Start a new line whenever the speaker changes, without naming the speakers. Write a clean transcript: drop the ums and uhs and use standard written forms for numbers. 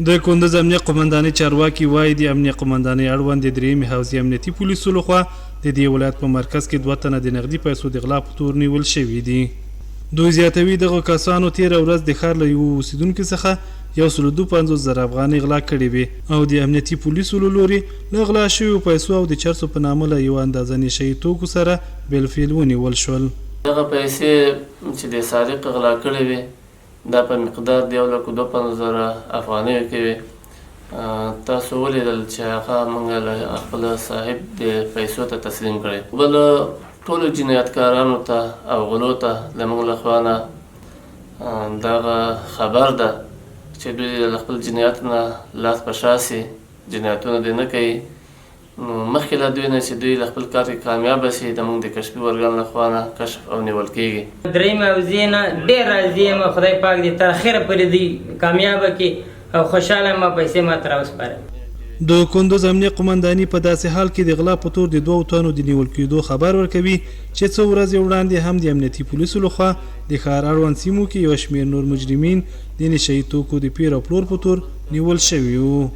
د کندز امنیه قومندانۍ چارواکي وایي د امنیه قومندانۍ اړوند د درېیمې حوزې امنیتي پولیسو لخوا د دې ولایت په مرکز کې 2 تنه د نغدي پیسو د غلا په تور نیول شوي دي. دوی زیاتوي دغه کسانو تېره ورځ د ښار له یوه اوسېدونکي څخه 152,000 افغانۍ غلا کړې وې او د امنیتي پولیسو له لورې له غلا شویو پیسو او د چرسو په نامه له یوه اندازه نشه یي توکو سره بالفعل ونیول شول.
دغه پیسې چې د سارق غلا کړې وې دا په مقدار د 152,000 افغانیو کې وې. تاسو ولیدل چې هغه موږ له خپل صاحب د پیسو ته تسلیم کړی. بل ټولو جنایتکارانو ته او غلو ته له موږ له خوا نه دغه خبر ده چې دوی له خپل جنایت نه لاس په شا سي، جنایتونه دې نه کوي. نو مخکې له دوی نه چې دوی له خپل کار کې کامیابه سي د موږ د کشفي ارګان له خوا نه کشف او نیول کېږي.
درېیمې حوزې نه ډېر راضي یم، خدای پاک دې تر اخره پورې دوی کامیابه کړي او خوشحاله یم. پیسې ماته راوسپارئ.
د کندز امنیه قومنداني په داسې حال کې د غلا په تور د 2 تنو د نیول کېدو خبر ورکوي چې څو ورځې وړاندې هم د امنیتي پولیسو لخوا د ښار اړوند سیمو کې یو شمېر نور مجرمین د نشه یي توکو د پیر او پلور په تور نیول شوي وو.